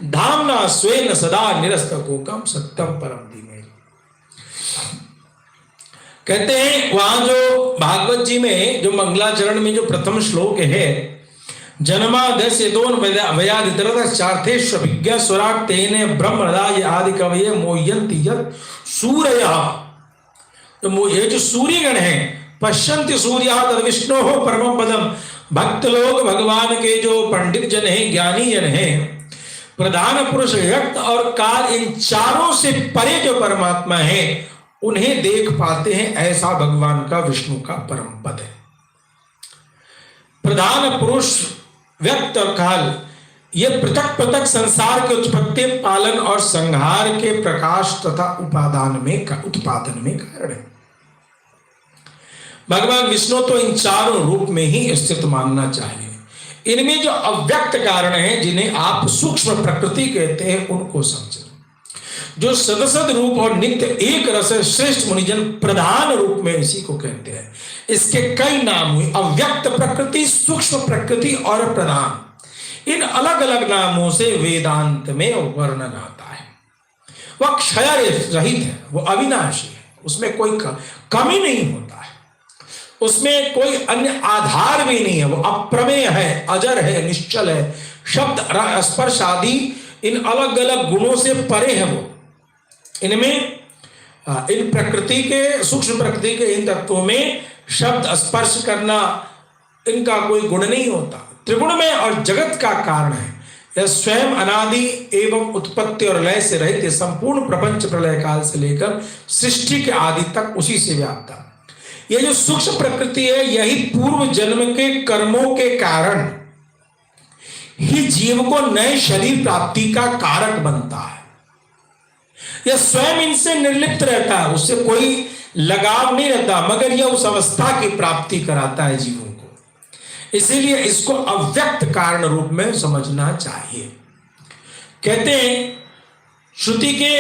धाम्ना स्वेन सदा निरस्तकोकम सत्यम परम धीमे। कहते हैं वहां जो भागवत जी में जो मंगलाचरण में जो प्रथम श्लोक है, जन्मादस्य दोन वयादितरतश्चार्थेष्वभिज्ञ स्वराट तेने ब्रह्मदाय आदि कवये मोह्यन्ति यत् सूरयः। तो ये जो सूर्यगण है, पश्यन्ति सूर्यः तद विष्णोः परमं पदम। भक्त लोग, भगवान के जो पंडित जन हैं, ज्ञानी जन हैं, प्रधान पुरुष व्यक्त और काल, इन चारों से परे जो परमात्मा है, उन्हें देख पाते हैं। ऐसा भगवान का विष्णु का परम पद है। प्रधान पुरुष व्यक्त और काल, ये पृथक पृथक संसार के उत्पत्ति, पालन और संहार के प्रकाश तथा उत्पादन में कारण है। भगवान विष्णु तो इन चारों रूप में ही स्थित मानना चाहिए। इनमें जो अव्यक्त कारण हैं, जिन्हें आप सूक्ष्म प्रकृति कहते हैं, उनको समझें। जो सदसद रूप और नित्य एक रस श्रेष्ठ मुनिजन प्रधान रूप में इसी को कहते हैं। इसके कई नाम हुए, अव्यक्त प्रकृति, सूक्ष्म प्रकृति और प्रधान। इन अलग अलग नामों से वेदांत में वर्णन आता है। वह क्षय रहित है, वो अविनाशी है, उसमें कोई कमी नहीं होता है। उसमें कोई अन्य आधार भी नहीं है, वो अप्रमेय है, अजर है, निश्चल है। शब्द स्पर्श आदि इन अलग अलग गुणों से परे है। वो इनमें इन प्रकृति के, सूक्ष्म प्रकृति के इन तत्वों में शब्द स्पर्श करना इनका कोई गुण नहीं होता। त्रिगुण में और जगत का कारण है। यह स्वयं अनादि एवं उत्पत्ति और लय से रहित संपूर्ण प्रपंच प्रलय काल से लेकर सृष्टि के आदि तक उसी से व्याप्त है। यह जो सूक्ष्म प्रकृति है, यही पूर्व जन्म के कर्मों के कारण ही जीव को नए शरीर प्राप्ति का कारक बनता है। यह स्वयं इनसे निर्लिप्त रहता है, उससे कोई लगाव नहीं रहता, मगर यह उस अवस्था की प्राप्ति कराता है जीवों को। इसीलिए इसको अव्यक्त कारण रूप में समझना चाहिए। कहते हैं, श्रुति के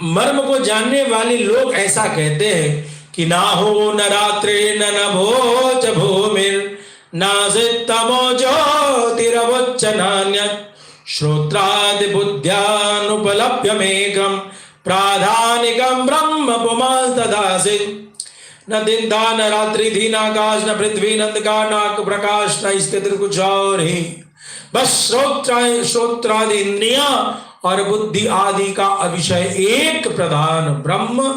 मर्म को जानने वाले लोग ऐसा कहते हैं कि ना हो न रात्रे न भोज भूमिर नाजितमो ज्योतिरवच्च नान्यत् श्रोत्रादि बुद्ध्यानुपलभ्य मेघम प्राधानिकम ब्रह्म पुमान् तदासित् न दिन था न रात्रि थी न आकाश न पृथ्वी न अंधकार न प्रकाश न इसके अंदर कुछ और ही, बस श्रोत्रादि इंद्रियां और बुद्धि आदि का अविषय एक प्रधान ब्रह्म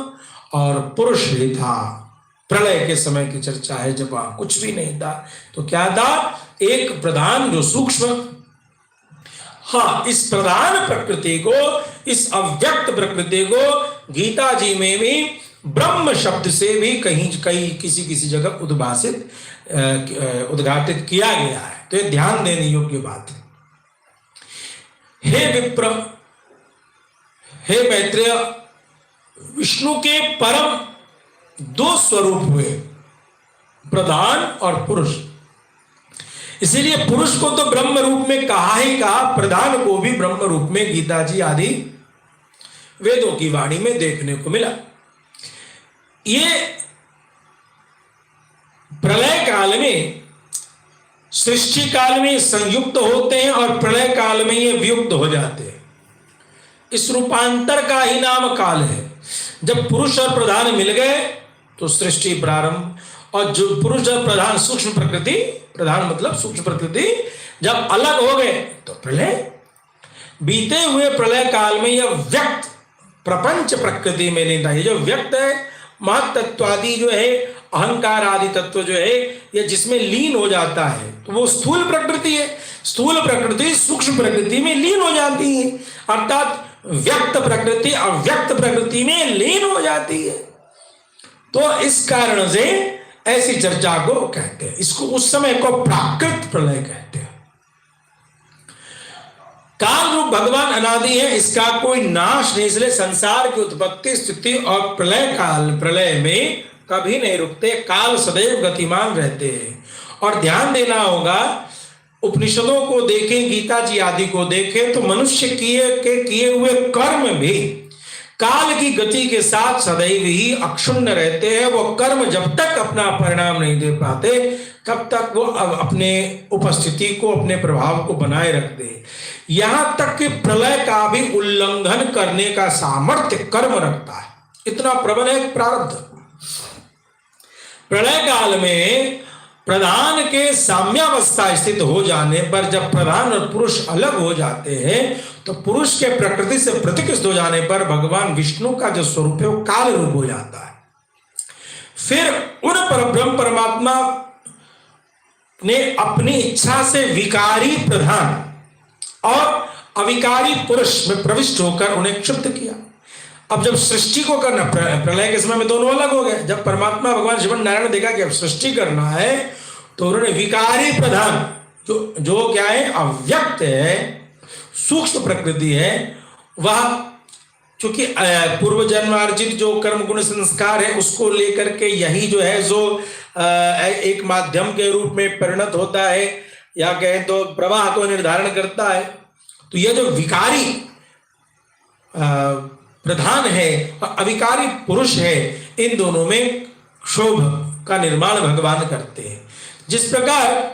और पुरुष ही था। प्रलय के समय की चर्चा है, जब कुछ भी नहीं था तो क्या था? एक प्रधान जो सूक्ष्म, हाँ, इस प्रधान प्रकृति को, इस अव्यक्त प्रकृति को गीता जी में भी ब्रह्म शब्द से भी कहीं किसी जगह उद्घाटित किया गया है। तो ये ध्यान देने योग्य बात है। हे विप्र, हे मैत्रेय, विष्णु के परम दो स्वरूप हुए, प्रधान और पुरुष। इसीलिए पुरुष को तो ब्रह्म रूप में कहा ही कहा, प्रधान को भी ब्रह्म रूप में गीता जी आदि वेदों की वाणी में देखने को मिला। ये प्रलय काल में, सृष्टि काल में संयुक्त होते हैं और प्रलय काल में ये वियुक्त हो जाते हैं। इस रूपांतर का ही नाम काल है। जब पुरुष और प्रधान मिल गए तो सृष्टि प्रारंभ, और जो पुरुष और प्रधान सूक्ष्म प्रकृति, प्रधान मतलब सूक्ष्म प्रकृति, जब अलग हो गए तो प्रलय। बीते हुए प्रलय काल में यह व्यक्त प्रपंच प्रकृति में नहीं था। ये जो व्यक्त है, महत्त्व आदि जो है, अहंकार आदि तत्व जो है, ये जिसमें लीन हो जाता है तो वो स्थूल प्रकृति है। स्थूल प्रकृति सूक्ष्म प्रकृति में लीन हो जाती है, अर्थात व्यक्त प्रकृति अव्यक्त प्रकृति में लीन हो जाती है। तो इस कारण से ऐसी चर्चा को कहते हैं, इसको उस समय को प्राकृत प्रलय कहते हैं। काल रूप भगवान अनादि है, इसका कोई नाश नहीं, इसलिए संसार की उत्पत्ति स्थिति और प्रलय में कभी नहीं रुकते। काल सदैव गतिमान रहते हैं। और ध्यान देना होगा, उपनिषदों को देखें, गीता जी आदि को देखें, तो मनुष्य किए हुए कर्म भी काल की गति के साथ सदैव ही अक्षुण्ण रहते हैं। वो कर्म जब तक अपना परिणाम नहीं दे पाते तब तक वो अपने उपस्थिति को, अपने प्रभाव को बनाए रखते हैं। यहां तक कि प्रलय का भी उल्लंघन करने का सामर्थ्य कर्म रखता है, इतना प्रबल है प्रारब्ध। प्रलय काल में प्रधान के साम्यावस्था स्थित हो जाने पर, जब प्रधान और पुरुष अलग हो जाते हैं, तो पुरुष के प्रकृति से प्रतिष्ठित हो जाने पर भगवान विष्णु का जो स्वरूप है वो काल रूप हो जाता है। फिर उन परब्रह्म परमात्मा ने अपनी इच्छा से विकारी प्रधान और अविकारी पुरुष में प्रविष्ट होकर उन्हें क्षुब्ध किया। अब जब सृष्टि को करना, प्रलय के समय में दोनों अलग हो गए। जब परमात्मा भगवान श्रीमन नारायण ने देखा कि अब सृष्टि करना है, तो उन्होंने विकारी प्रधान, जो क्या है, अव्यक्त है, सूक्ष्म प्रकृति है, वह चूंकि पूर्व जन्मार्जित जो कर्म गुण संस्कार है उसको लेकर के यही जो है जो एक माध्यम के रूप में परिणत होता है, या कहें तो प्रवाह को निर्धारण करता है। तो यह जो विकारी प्रधान है और अविकारी पुरुष है, इन दोनों में क्षोभ का निर्माण भगवान करते हैं। जिस प्रकार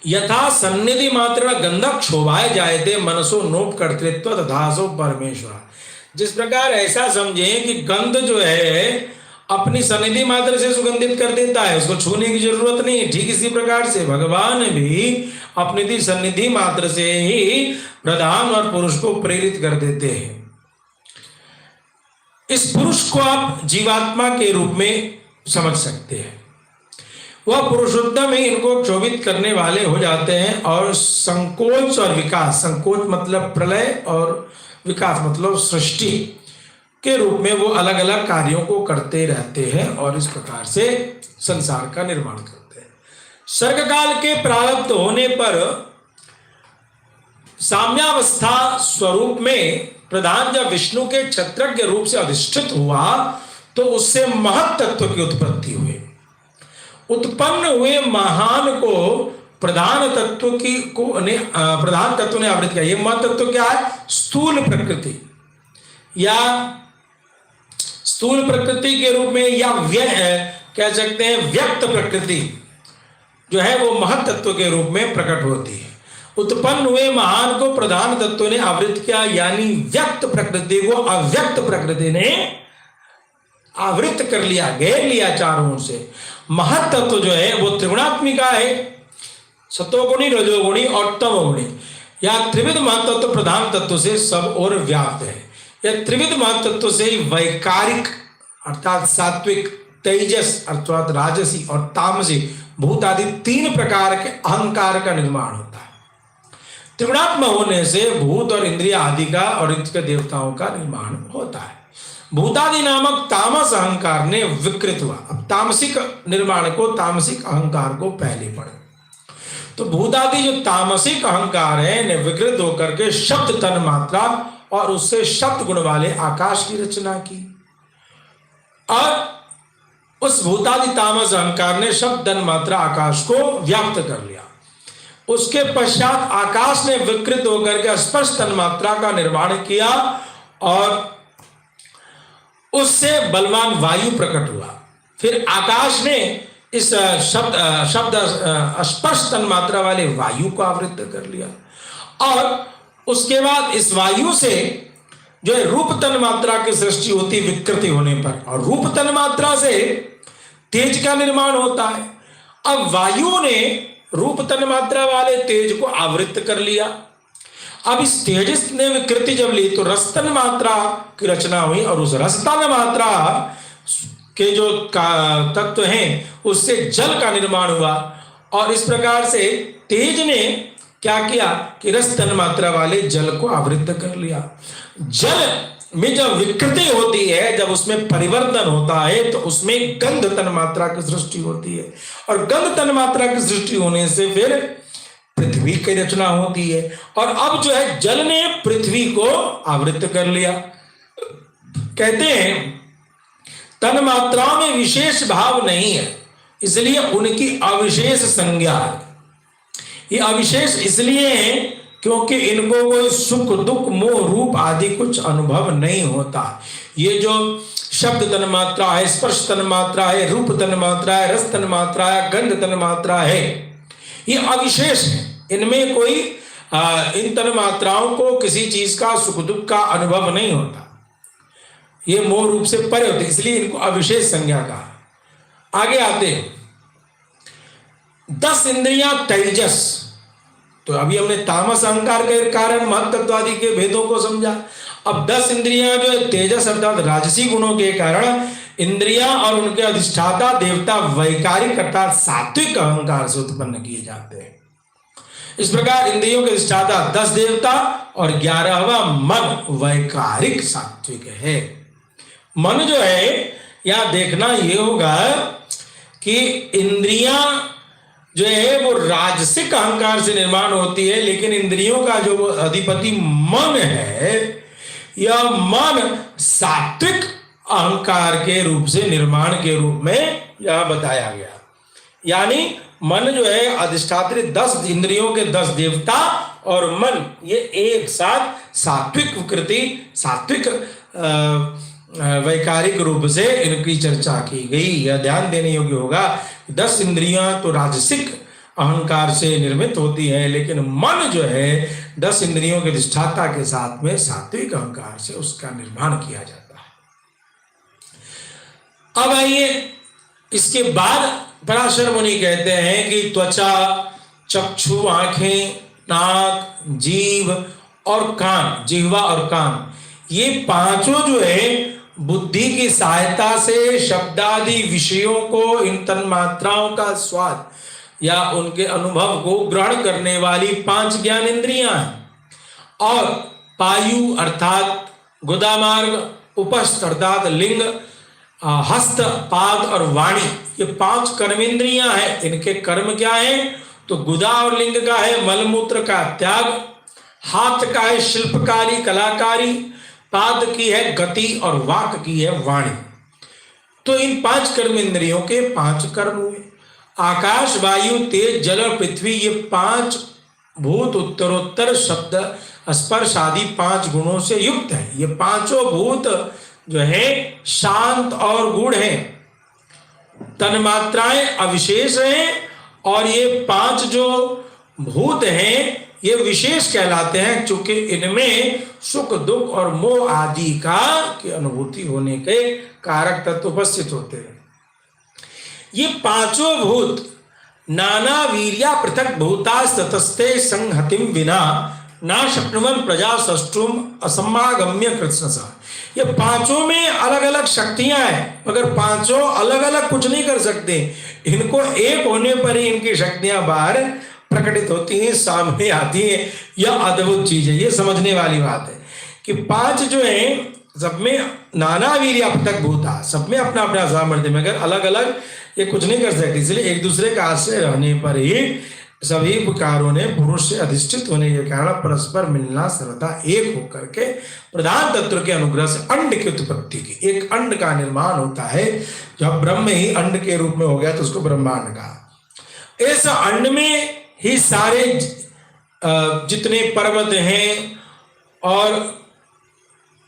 यथा सन्निधि मात्र गंधक क्षोभाए जायते मनसो नोप कर्तृत्व तथासो परमेश्वर। जिस प्रकार ऐसा समझें कि गंध जो है अपनी सन्निधि मात्र से सुगंधित कर देता है, उसको छूने की जरूरत नहीं। ठीक इसी प्रकार से भगवान भी अपनी सन्निधि मात्र से ही प्रधान और पुरुष को प्रेरित कर देते हैं। इस पुरुष को आप जीवात्मा के रूप में समझ सकते हैं। वह पुरुषोत्तम ही इनको क्षोभित करने वाले हो जाते हैं और संकोच और विकास, संकोच मतलब प्रलय और विकास मतलब सृष्टि के रूप में वो अलग अलग कार्यों को करते रहते हैं और इस प्रकार से संसार का निर्माण करते हैं। सर्ग काल के प्रारब्ध होने पर साम्यावस्था स्वरूप में प्रधान जब विष्णु के क्षत्रज्ञ रूप से अधिष्ठित हुआ तो उससे महत् तत्व की उत्पत्ति हुई। उत्पन्न हुए महान को प्रधान तत्व प्रधान तत्व ने आवृत किया। यह महत् तत्व क्या है? स्थूल प्रकृति या स्थूल प्रकृति के रूप में या कह सकते हैं व्यक्त प्रकृति जो है वो महत् तत्व के रूप में प्रकट होती है। उत्पन्न हुए महान को प्रधान तत्व ने आवृत किया, यानी व्यक्त प्रकृति को अव्यक्त प्रकृति ने आवृत कर लिया, घेर लिया चारों ओर से। महत् तत्व जो है वो त्रिगुणात्मिका है, सतोगुणी, रजोगुणी और तमोगुणी। या त्रिविध महत्त्व प्रधान तत्व से सब और व्याप्त है। यह त्रिविध महत्त्व से वैकारिक अर्थात सात्विक, तेजस अर्थात राजसी और तामसी भूत आदि तीन प्रकार के अहंकार का निर्माण होता है। त्रिगुणात्मक होने से भूत और इंद्रिय आदि का और इनके देवताओं का निर्माण होता है। भूतादि नामक तामस अहंकार ने विकृत हुआ। अब तामसिक निर्माण को, तामसिक अहंकार को पहले पढ़े तो भूतादि जो तामसिक अहंकार है ने विकृत होकर के शब्द तन मात्रा और उससे शब्द गुण वाले आकाश की रचना की और उस भूतादि तामस अहंकार ने शब्द तन मात्रा आकाश को व्याप्त कर लिया। उसके पश्चात आकाश ने विकृत होकर के स्पर्श तन मात्रा का निर्माण किया और उससे बलवान वायु प्रकट हुआ। फिर आकाश ने इस शब्द स्पर्श तन मात्रा वाले वायु को आवृत कर लिया और उसके बाद इस वायु से जो है रूप तन मात्रा की सृष्टि होती विकृति होने पर, और रूप तन मात्रा से तेज का निर्माण होता है। अब वायु ने रूप तन मात्रा वाले तेज को आवृत कर लिया। अब इस तेजस ने विकृति जब ली तो रसतन मात्रा की रचना हुई और उस रसतन मात्रा के जो तत्व हैं उससे जल का निर्माण हुआ और इस प्रकार से तेज ने क्या किया कि रस तन मात्रा वाले जल को आवृत कर लिया। जल में जब विकृति होती है, जब उसमें परिवर्तन होता है तो उसमें गंध तन मात्रा की सृष्टि होती है और गंध तन मात्रा की सृष्टि होने से फिर पृथ्वी की रचना होती है और अब जो है जल ने पृथ्वी को आवृत कर लिया। कहते हैं तन मात्राओं में विशेष भाव नहीं है, इसलिए उनकी अविशेष संज्ञा है। ये अविशेष इसलिए है क्योंकि इनको कोई सुख दुख मोह रूप आदि कुछ अनुभव नहीं होता। ये जो शब्द तन मात्रा है, स्पर्श तन मात्रा है, रूप तन मात्रा है, रस तन मात्रा है, गंध तन मात्रा है, ये अविशेष है। इनमें कोई इन तन मात्राओं को किसी चीज का सुख दुख का अनुभव नहीं होता, ये मोह रूप से परे होते, इसलिए इनको अविशेष संज्ञा कहा। आगे आते हैं 10 इंद्रियां तेजस। तो अभी हमने तामस अहंकार के कारण महत्त्वादि के भेदों को समझा। अब 10 इंद्रियां जो है तेजस अर्थात राजसी गुणों के कारण इंद्रियां और उनके अधिष्ठाता देवता वैकारिक अर्थात सात्विक अहंकार से उत्पन्न किए जाते हैं। इस प्रकार इंद्रियों के अधिष्ठाता 10 देवता और 11वां मन वैकारिक सात्विक है। मन जो है यहां देखना यह होगा कि इंद्रियां जो है वो राजसिक अहंकार से निर्माण होती है, लेकिन इंद्रियों का जो अधिपति मन है यह मन सात्विक अहंकार के रूप से निर्माण के रूप में यह बताया गया। यानी मन जो है अधिष्ठात्री 10 इंद्रियों के 10 देवता और मन ये एक साथ सात्विक विकृति, सात्विक वैकारिक रूप से इनकी चर्चा की गई। यह ध्यान देने योग्य होगा 10 इंद्रियां तो राजसिक अहंकार से निर्मित होती है, लेकिन मन जो है 10 इंद्रियों के अधिष्ठाता के साथ में सात्विक अहंकार से उसका निर्माण किया जाता है। अब आइए इसके बाद पराशर मुनि कहते हैं कि त्वचा, चक्षु आंखें, नाक, जीभ और कान, जिह्वा और कान, ये पांचों जो है बुद्धि की सहायता से शब्दादि विषयों को, इन तन्मात्राओं का स्वाद या उनके अनुभव को ग्रहण करने वाली 5 ज्ञान इंद्रियां हैं। और पायु अर्थात गुदामार्ग, उपस्थ अर्थात लिंग, हस्त, पाद और वाणी, ये 5 कर्मेंद्रियां हैं। इनके कर्म क्या है? तो गुदा और लिंग का है मलमूत्र का त्याग, हाथ का है शिल्पकारी कलाकारी, पाद की है गति और वाक की है वाणी। तो इन 5 कर्मेंद्रियों के 5 कर्म हुए। आकाश, वायु, तेज, जल और पृथ्वी, ये 5 भूत उत्तरोत्तर शब्द स्पर्श आदि 5 गुणों से युक्त है। ये पांचों भूत जो है शांत और गूढ़ हैं, तन्मात्राएं अविशेष हैं, और ये 5 जो भूत हैं ये विशेष कहलाते हैं, क्योंकि इनमें सुख, दुख और मोह आदि की अनुभूति होने के कारक तत्व उपस्थित होते हैं। ये 5 भूत नाना वीर्या पृथक भूतास्ततस्ते संहतिम विना ना शक्नुवन् प्रजा सष्टुम असमागम्य कृष्णसा। ये 5 में अलग अलग शक्तियां हैं, मगर 5 अलग अलग कुछ नहीं कर सकते। इनको एक होने पर ही इनकी शक्तियां बाहर प्रकटित होती हैं, सामने आती हैं। यह अद्भुत चीज है, ये समझने वाली बात है कि 5 जो है सब में नाना वीर्या पृथक भूता, सब में अपना अपना सामर्थ्य, मगर अलग अलग ये कुछ नहीं कर सकते। इसलिए एक दूसरे का आश्रय रहने पर ही सभी विकारों ने पुरुष से अधिष्ठित होने के कारण परस्पर मिलना सर्वदा एक होकर के प्रधान तत्व के अनुग्रह से अंड की उत्पत्ति की, एक अंड का निर्माण होता है। जब ब्रह्म ही अंड के रूप में हो गया तो उसको ब्रह्मांड कहा। इस अंड में ही सारे जितने पर्वत हैं और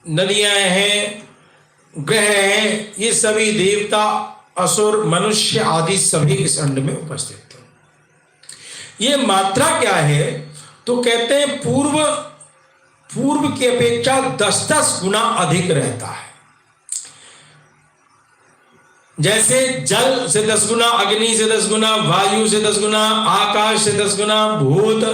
नदियां हैं, ग्रह हैं, ये सभी देवता, असुर, मनुष्य आदि सभी इस अंड में उपस्थित हैं। ये मात्रा क्या है? तो कहते हैं पूर्व की अपेक्षा 10-10 गुना अधिक रहता है। जैसे जल से 10 गुना, अग्नि से 10 गुना, वायु से 10 गुना, आकाश से 10 गुना, भूत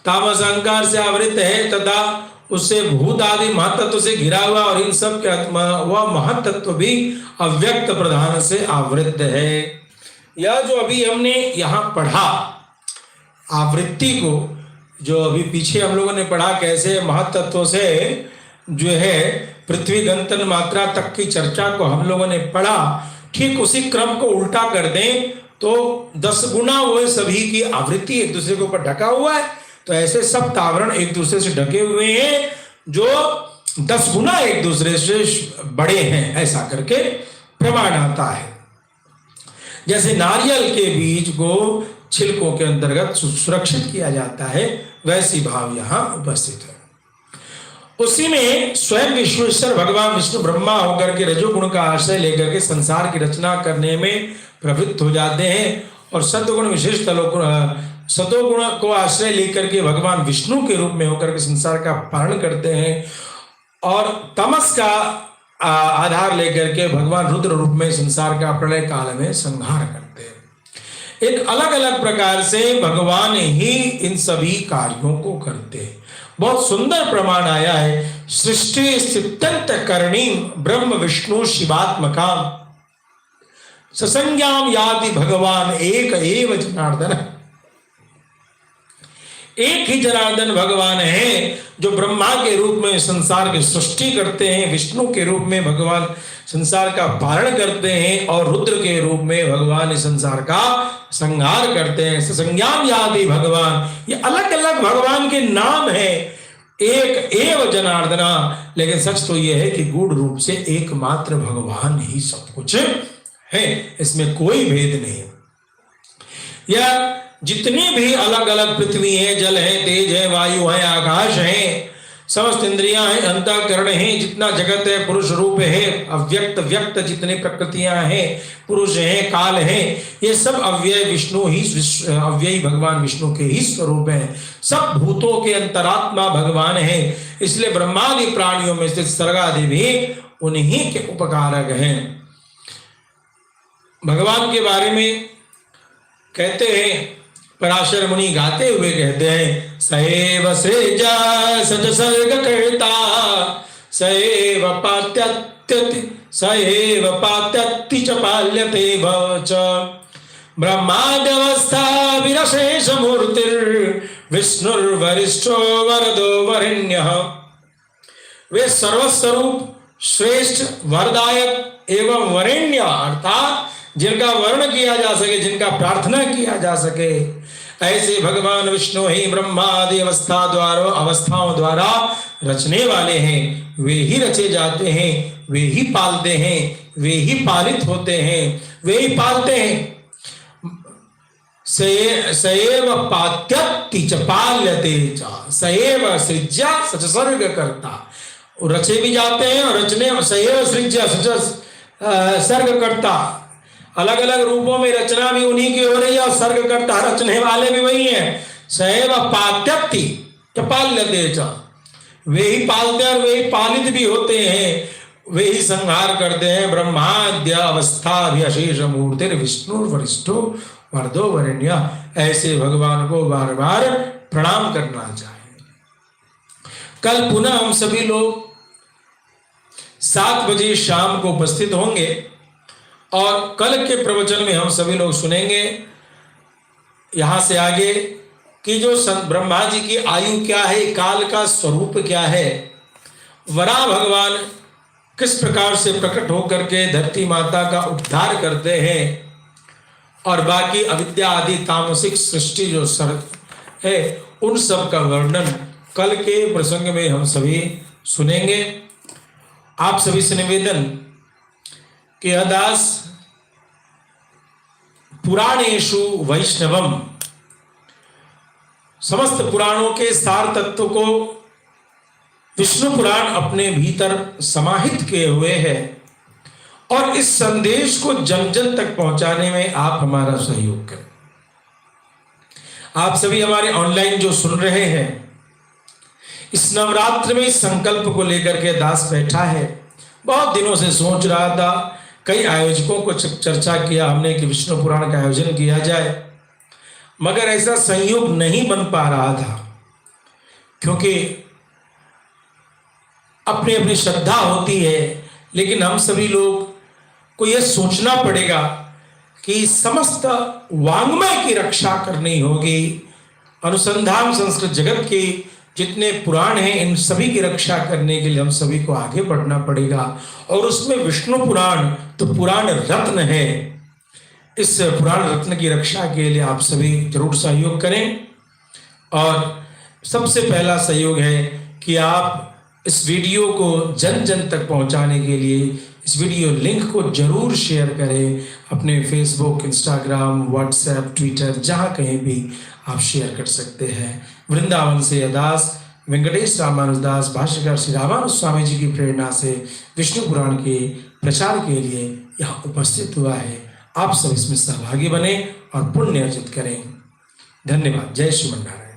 तामस अहंकार से आवृत है तथा उससे भूत आदि महतत्व से घिरा हुआ, और इन सब के वह महतत्व भी अव्यक्त प्रधान से आवृत है। यह जो अभी हमने यहां पढ़ा आवृत्ति को, जो अभी पीछे हम लोगों ने पढ़ा कैसे महतत्व से जो है पृथ्वी गंतन मात्रा तक की चर्चा को हम लोगों ने पढ़ा, ठीक उसी क्रम को उल्टा कर दें तो 10 गुना वो सभी की आवृत्ति एक दूसरे के ऊपर ढका हुआ है। तो ऐसे सब तावरण एक दूसरे से ढके हुए हैं जो 10 गुना एक दूसरे से बड़े हैं, ऐसा करके प्रमाण आता है। जैसे नारियल के बीज को छिलकों के अंतर्गत सुरक्षित किया जाता है, वैसी भाव यहां उपस्थित है। उसी में स्वयं विश्वेश्वर भगवान विष्णु ब्रह्मा होकर के रजोगुण का आश्रय लेकर के संसार की रचना करने में प्रवृत्त हो जाते हैं, और सत्वगुण विशेष सतोगुण को आश्रय लेकर के भगवान विष्णु के रूप में होकर के संसार का पालन करते हैं, और तमस का आधार लेकर के भगवान रुद्र रूप में संसार का प्रलय काल में संहार करते हैं। एक अलग अलग प्रकार से भगवान ही इन सभी कार्यों को करते हैं। बहुत सुंदर प्रमाण आया है, सृष्टि स्थित्यंत करणीम ब्रह्म विष्णु शिवात्मकाम ससंज्ञाम याति भगवान एक एव जनार्दन। एक ही जनार्दन भगवान है जो ब्रह्मा के रूप में संसार की सृष्टि करते हैं, विष्णु के रूप में भगवान संसार का पालन करते हैं, और रुद्र के रूप में भगवान इस संसार का संहार करते हैं। संज्ञान यादि भगवान, ये अलग अलग भगवान के नाम है, एक एव जनार्दना, लेकिन सच तो यह है कि गूढ़ रूप से एकमात्र भगवान ही सब कुछ है, इसमें कोई भेद नहीं। यह जितनी भी अलग अलग पृथ्वी है, जल है, तेज है, वायु है, आकाश है, समस्त इंद्रियां हैं, अंतःकरण है, जितना जगत है, पुरुष रूप है, अव्यक्त व्यक्त जितनी प्रकृतियां हैं, पुरुष है, काल है, ये सब अव्यय विष्णु ही, अव्ययी भगवान विष्णु के ही स्वरूप है। सब भूतों के अंतरात्मा भगवान है, इसलिए ब्रह्मादि प्राणियों में स्थित सर्गादि भी उन्हीं के उपकारक हैं। भगवान के बारे में कहते हैं, पराशर मुनि गाते हुए कहते हैं, सएव सृजा सज सर्ग कर्ता सएव पात्यत्ति च पाल्यते च ब्रह्माद्यवस्था विरशेष मूर्तिर् विष्णुर्वरिष्ठो वरदो वरेण्यः। वे सर्वस्वरूप श्रेष्ठ वरदायक एवं वरेण्य अर्थात जिनका वर्ण किया जा सके, जिनका प्रार्थना किया जा सके, ऐसे भगवान विष्णु ही ब्रह्मादि अवस्थाओं द्वारा रचने वाले हैं। वे ही रचे जाते हैं, वे ही पालते हैं, वे ही पालित होते हैं, वे ही पालते हैं। सएव पात्यत्ति च पाल्यते च, सएव सृज्या सच सर्ग करता, रचे भी जाते हैं और रचने, सएव सृज्या सच सर्ग करता, अलग अलग रूपों में रचना भी उन्हीं की हो रही है और सर्ग करता रचने वाले भी वही हैं। सएव पात्यत्ति च पाल्यते च, वे ही पालते हैं और वे ही पालित भी होते हैं, वे ही संहार करते हैं। ब्रह्माद्य अवस्था अशेष मूर्तिर विष्णु वरिष्ठो वरदो वरेण्य, ऐसे भगवान को बार बार प्रणाम करना चाहिए। कल पुनः हम सभी लोग 7 बजे शाम को उपस्थित होंगे और कल के प्रवचन में हम सभी लोग सुनेंगे यहां से आगे कि जो संत ब्रह्मा जी की आयु क्या है, काल का स्वरूप क्या है, वराह भगवान किस प्रकार से प्रकट होकर के धरती माता का उद्धार करते हैं और बाकी अविद्या आदि तामसिक सृष्टि जो है उन सब का वर्णन कल के प्रसंग में हम सभी सुनेंगे। आप सभी से निवेदन कि अदास पुराणेषु वैष्णवम, समस्त पुराणों के सार तत्व को विष्णु पुराण अपने भीतर समाहित किए हुए हैं और इस संदेश को जन जन तक पहुंचाने में आप हमारा सहयोग करें। आप सभी हमारे ऑनलाइन जो सुन रहे हैं, इस नवरात्र में इस संकल्प को लेकर के दास बैठा है, बहुत दिनों से सोच रहा था, कई आयोजकों को चर्चा किया हमने कि विष्णु पुराण का आयोजन किया जाए, मगर ऐसा संयोग नहीं बन पा रहा था क्योंकि अपनी अपनी श्रद्धा होती है। लेकिन हम सभी लोग को यह सोचना पड़ेगा कि समस्त वाङ्मय की रक्षा करनी होगी, अनुसंधान संस्कृत जगत के जितने पुराण हैं इन सभी की रक्षा करने के लिए हम सभी को आगे बढ़ना पड़ेगा और उसमें विष्णु पुराण तो पुराण रत्न है। इस पुराण रत्न की रक्षा के लिए आप सभी जरूर सहयोग करें और सबसे पहला सहयोग है कि आप इस वीडियो को जन जन तक पहुंचाने के लिए इस वीडियो लिंक को जरूर शेयर करें अपने फेसबुक, इंस्टाग्राम, व्हाट्सएप, ट्विटर, जहां कहीं भी आप शेयर कर सकते हैं। वृंदावन से अदास वेंकटेश रामानुजदास भाष्यकार श्री रामानुज स्वामी जी की प्रेरणा से विष्णु पुराण के प्रचार के लिए यहाँ उपस्थित हुआ है। आप सब इसमें सहभागी बने और पुण्य अर्जित करें। धन्यवाद। जय श्रीमन नारायण।